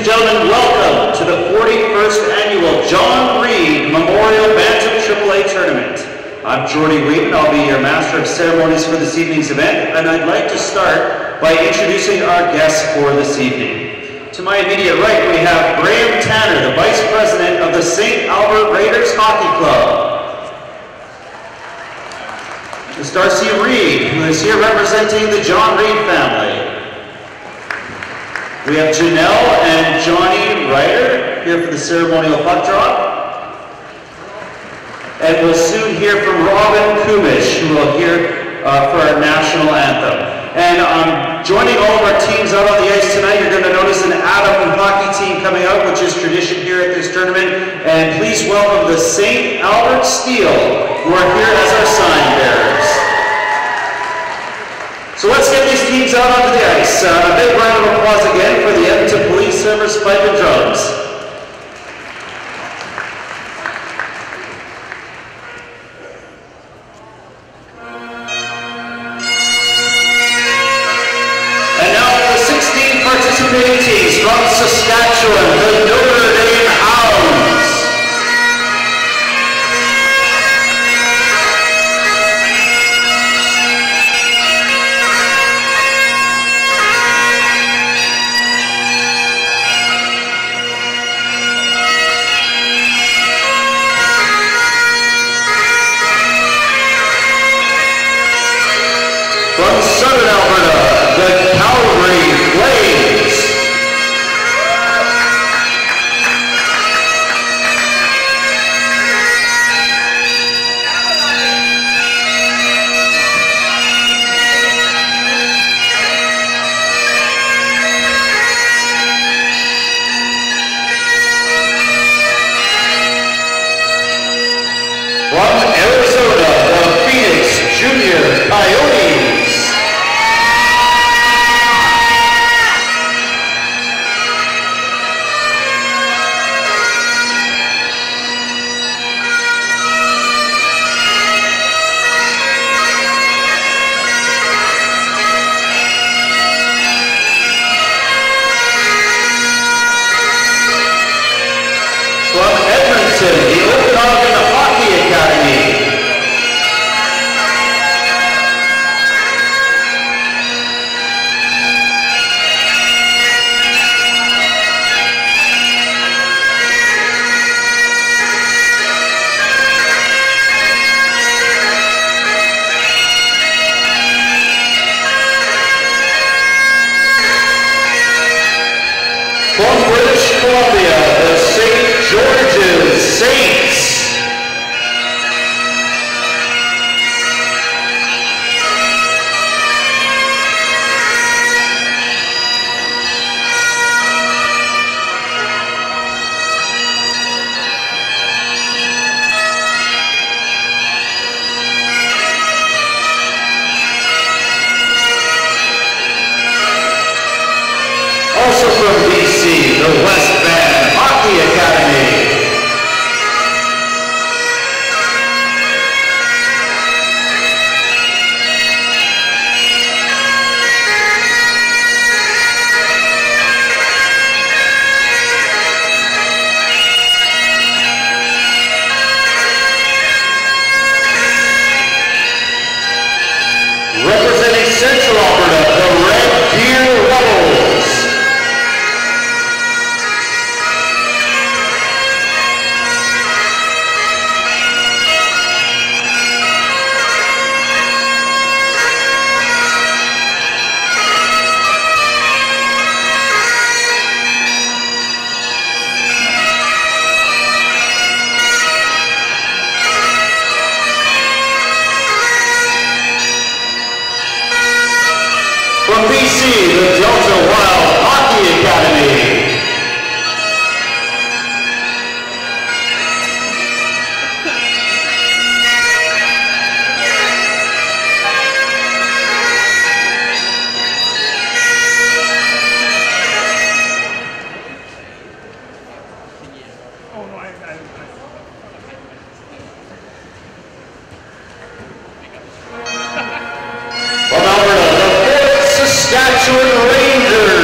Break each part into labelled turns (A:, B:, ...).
A: and gentlemen, welcome to the 41st Annual John Reid Memorial Bantam AAA Tournament. I'm Reid, and I'll be your Master of Ceremonies for this evening's event, and I'd like to start by introducing our guests for this evening. To my immediate right, we have Graham Tanner, the Vice President of the St. Albert Raiders Hockey Club. Ms. Darcy Reid, who is here representing the John Reid family. We have Janelle and Johnny Ryder here for the ceremonial puck drop. And we'll soon hear from Robin Kumish, who will hear for our national anthem. And joining all of our teams out on the ice tonight, you're going to notice an Adam hockey team coming out, which is tradition here at this tournament. And please welcome the St. Albert Steel, who are here as our sign bearers. So let's get these teams out onto the ice. A big round of applause again for the Edmonton Police Service Pipe and Drums. And now the 16 participating teams from Saskatchewan, the Notre Dame Hounds. From Southern Alberta, the Calgary Flames. From Arizona, the Phoenix Junior Coyotes. From Edmonton, the Okanagan Hockey Academy. From British Columbia, the St. George's Saints. Also from BC, the West Van Hockey Academy. Representing Central Alberta, the Red Deer Rebels. From BC, the Delta Wild Hockey Academy. From Alberta, the 4th Saskatchewan Rangers.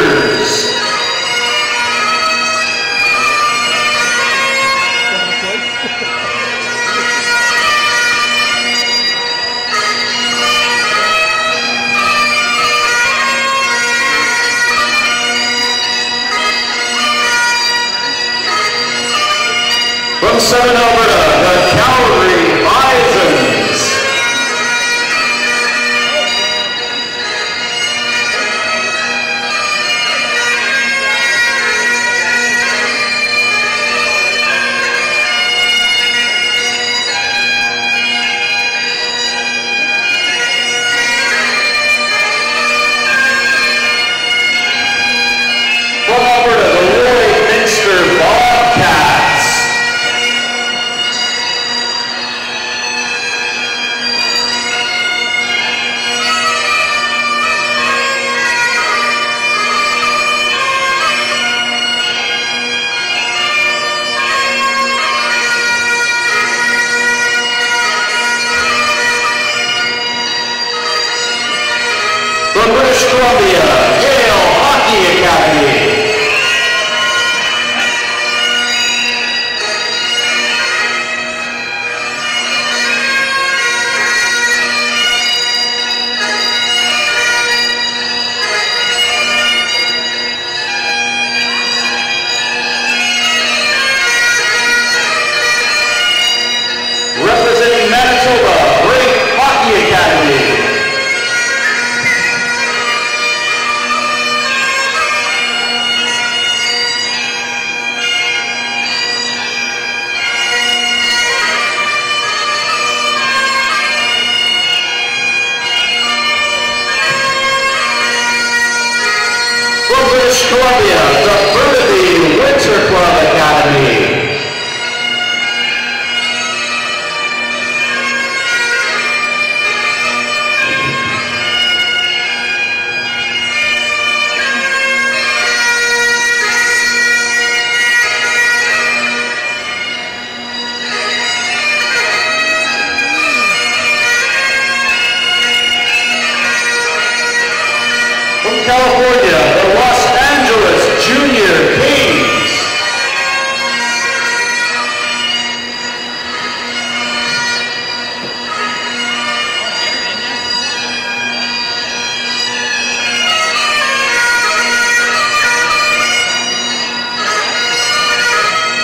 A: California, the Los Angeles Junior Kings.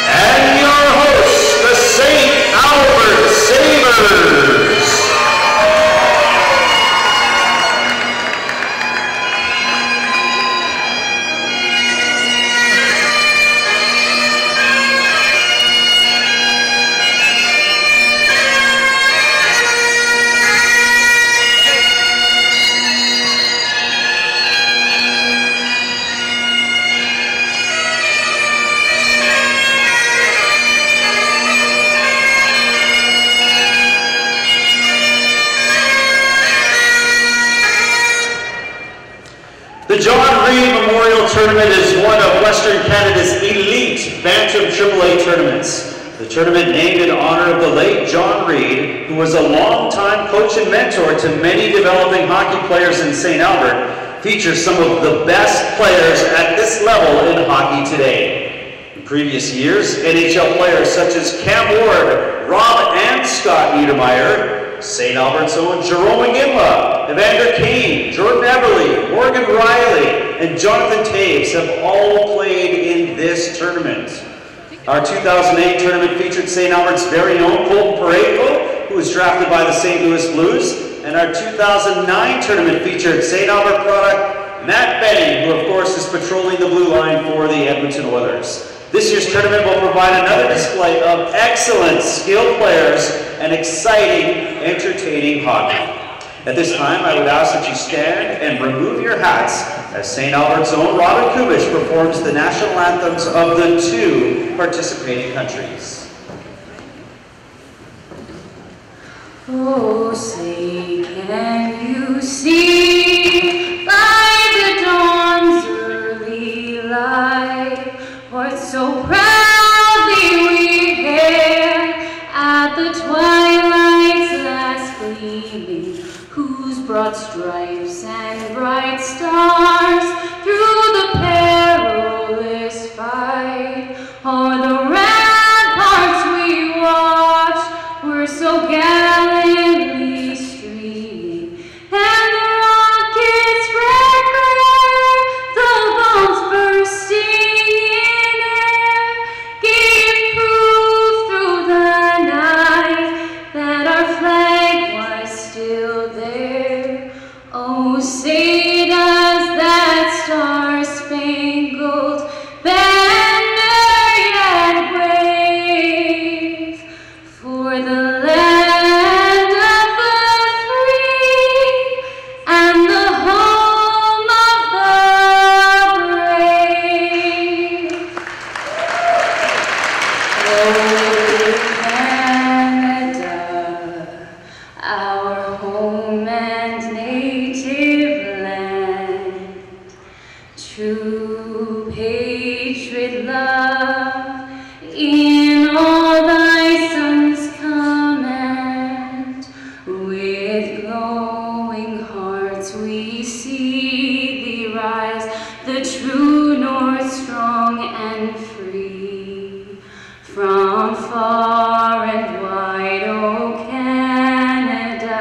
A: And your hosts, the St. Albert Sabres. The John Reid Memorial Tournament is one of Western Canada's elite Bantam AAA tournaments. The tournament, named in honor of the late John Reid, who was a longtime coach and mentor to many developing hockey players in St. Albert, features some of the best players at this level in hockey today. In previous years, NHL players such as Cam Ward, Rob and Scott Niedermeyer, St. Albert's own Jerome Ginla, Evander Kane, Jordan Everly, Morgan Riley, and Jonathan Taves have all played in this tournament. Our 2008 tournament featured St. Albert's very own Colton Parayko, who was drafted by the St. Louis Blues, and our 2009 tournament featured St. Albert product Matt Benning, who of course is patrolling the blue line for the Edmonton Oilers. This year's tournament will provide another display of excellent skilled players and exciting, entertaining hockey. At this time, I would ask that you stand and remove your hats as St. Albert's own Robin Kubish performs the national anthems of the two participating countries.
B: Oh, say, can you see by the dawn's early light what so proudly we hailed at the twilight's last gleaming, whose broad stripes and bright stars through the perilous fight o'er the ramparts we watched were so gallantly streaming, and the rocket's red glare, the bombs bursting in air, gave proof through the night that our flag was still there. Oh, say does that star-spangled banner yet wave for the land of the free and the home of the brave. Oh, Canada, our home and native land, true patriot love in all thy sons' command. With glowing hearts we see thee rise, the true north strong and free. From far and wide, O Canada,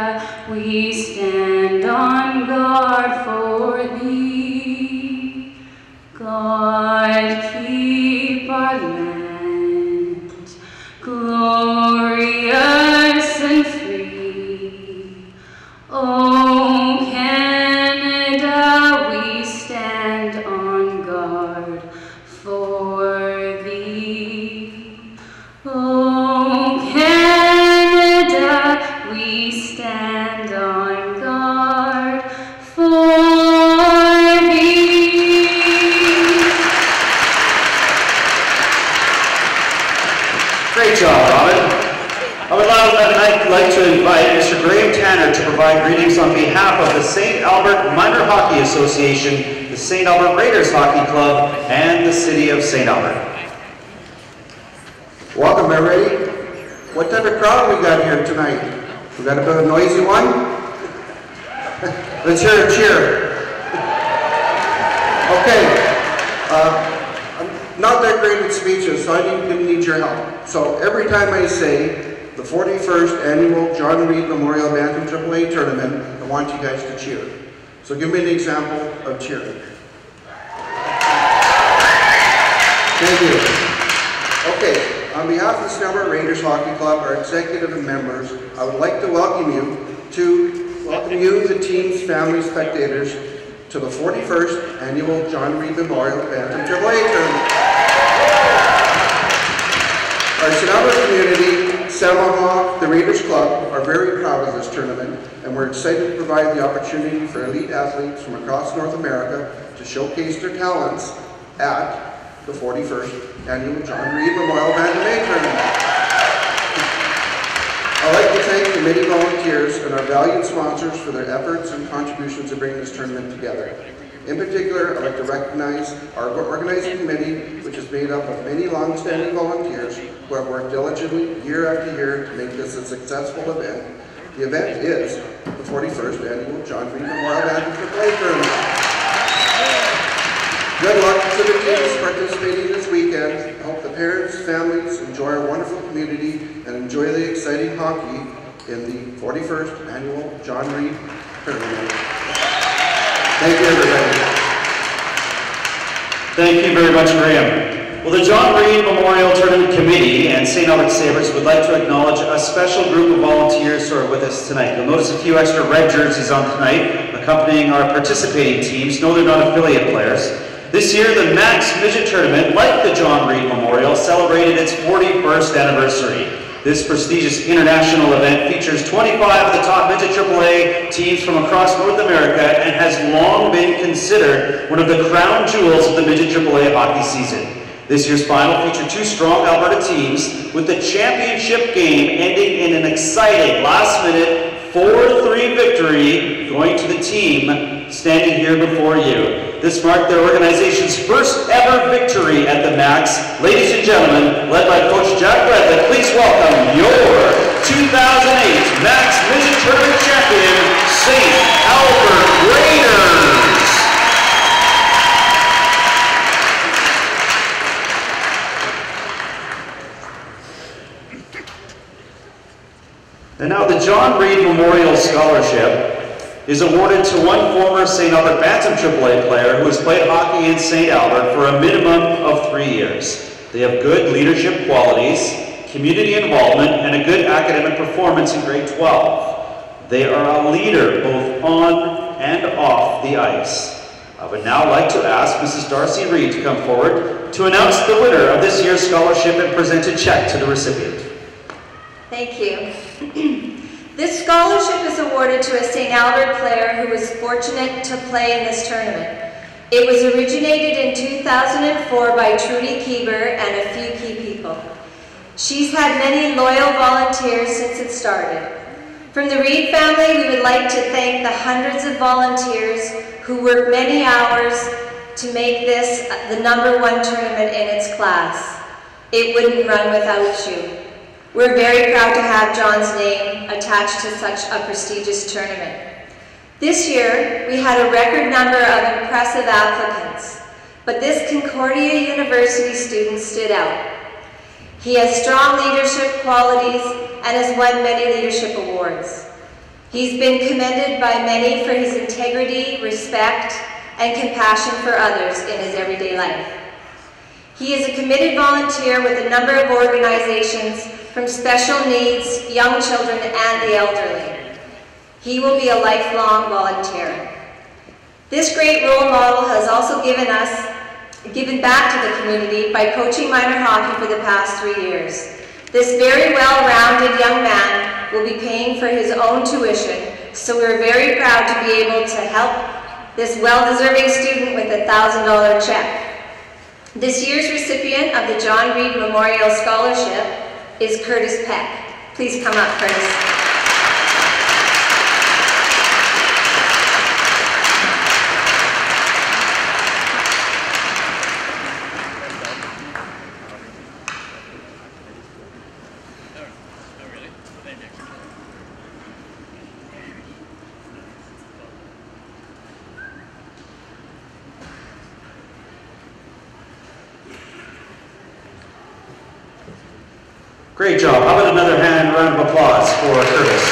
B: we stand on guard for thee. God keep our land glorious and free. O Canada, we stand on guard for thee. O Canada, we stand on guard for thee.
A: Great job, Robin. I'd like to invite Mr. Graham Tanner to provide greetings on behalf of the St. Albert Minor Hockey Association, the St. Albert Raiders Hockey Club, and the City of St. Albert.
C: Welcome, everybody. What type of crowd we got here tonight? We got a bit of a noisy one? Let's hear a cheer. Okay. I'm not that great with speeches, so I'm going to need your help. So every time I say the 41st Annual John Reid Memorial Bantam AAA Tournament, I want you guys to cheer. So give me an example of cheering. Thank you. Okay, on behalf of the Snowbird Raiders Hockey Club, our executive and members, I would like to welcome you, the team's family spectators, to the 41st Annual John Reid Memorial Bantam AAA Tournament. Our Sonoma community, Samaha, the Raiders Club, are very proud of this tournament, and we're excited to provide the opportunity for elite athletes from across North America to showcase their talents at the 41st Annual John Reid Memorial Bantam AAA Tournament. I'd like to thank the many volunteers and our valued sponsors for their efforts and contributions to bring this tournament together. In particular, I'd like to recognize our organizing committee, which is made up of many long-standing volunteers who have worked diligently year after year to make this a successful event. The event is the 41st Annual John Reid Memorial Bantam AAA Tournament. Good luck to the teams participating this weekend. I hope the parents, families enjoy our wonderful community and enjoy the exciting hockey in the 41st Annual John Reid Tournament. Thank you, everybody.
A: Thank you very much, Graham. Well, the John Reid Memorial Tournament Committee and St. Albert Sabres would like to acknowledge a special group of volunteers who are with us tonight. You'll notice a few extra red jerseys on tonight, accompanying our participating teams. No, they're not affiliate players. This year, the Max Midget Tournament, like the John Reid Memorial, celebrated its 41st anniversary. This prestigious international event features 25 of the top Midget AAA teams from across North America and has long been considered one of the crown jewels of the Midget AAA hockey season. This year's final featured two strong Alberta teams, with the championship game ending in an exciting last-minute 4-3 victory going to the team standing here before you. This marked their organization's first ever victory at the Max. Ladies and gentlemen, led by Coach Jack Bradley, please welcome your 2008 Max Midget Tournament champion, St. Albert Raiders. And now the John Reid Memorial Scholarship is awarded to one former St. Albert Bantam AAA player who has played hockey in St. Albert for a minimum of 3 years. They have good leadership qualities, community involvement, and a good academic performance in grade 12. They are a leader both on and off the ice. I would now like to ask Mrs. Darcy Reid to come forward to announce the winner of this year's scholarship and present a check to the recipient.
D: Thank you. This scholarship is awarded to a St. Albert player who was fortunate to play in this tournament. It was originated in 2004 by Trudy Kieber and a few key people. She's had many loyal volunteers since it started. From the Reid family, we would like to thank the hundreds of volunteers who worked many hours to make this the #1 tournament in its class. It wouldn't run without you. We're very proud to have John's name attached to such a prestigious tournament. This year, we had a record number of impressive applicants, but this Concordia University student stood out. He has strong leadership qualities and has won many leadership awards. He's been commended by many for his integrity, respect, and compassion for others in his everyday life. He is a committed volunteer with a number of organizations from special needs, young children, and the elderly. He will be a lifelong volunteer. This great role model has also given back to the community by coaching minor hockey for the past 3 years. This very well-rounded young man will be paying for his own tuition, so we're very proud to be able to help this well-deserving student with a $1,000 check. This year's recipient of the John Reid Memorial Scholarship is Curtis Peck. Please come up, Curtis.
A: Great job. How about another round of applause for Curtis?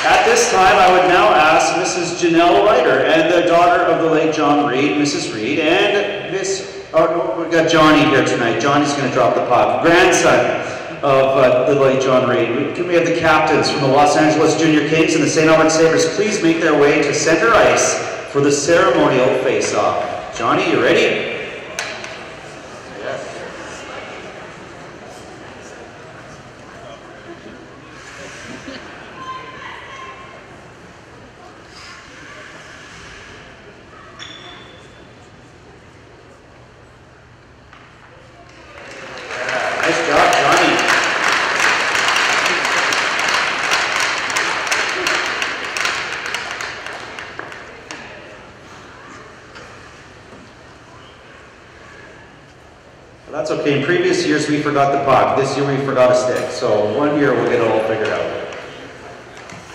A: At this time, I would now ask Mrs. Janelle Ryder and the daughter of the late John Reid, Mrs. Reid, and we've got Johnny here tonight. Johnny's going to drop the puck. Grandson of the late John Reid. Can we have the captains from the Los Angeles Junior Kings and the St. Albert Sabres please make their way to center ice for the ceremonial face-off. Johnny, you ready? Nice job, Johnny. Well, that's okay. In previous years, we forgot the puck. This year, we forgot a stick. So one year, we'll get it all figured out.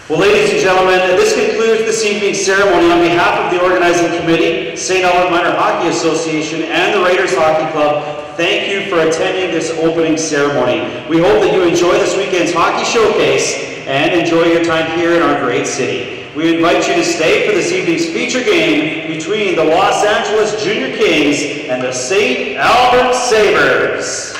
A: Well, ladies and gentlemen, this concludes this evening's ceremony. On behalf of the organizing committee, St. Albert Minor Hockey Association, and the Raiders Hockey Club, thank you for attending this opening ceremony. We hope that you enjoy this weekend's hockey showcase and enjoy your time here in our great city. We invite you to stay for this evening's feature game between the Los Angeles Junior Kings and the St. Albert Sabres.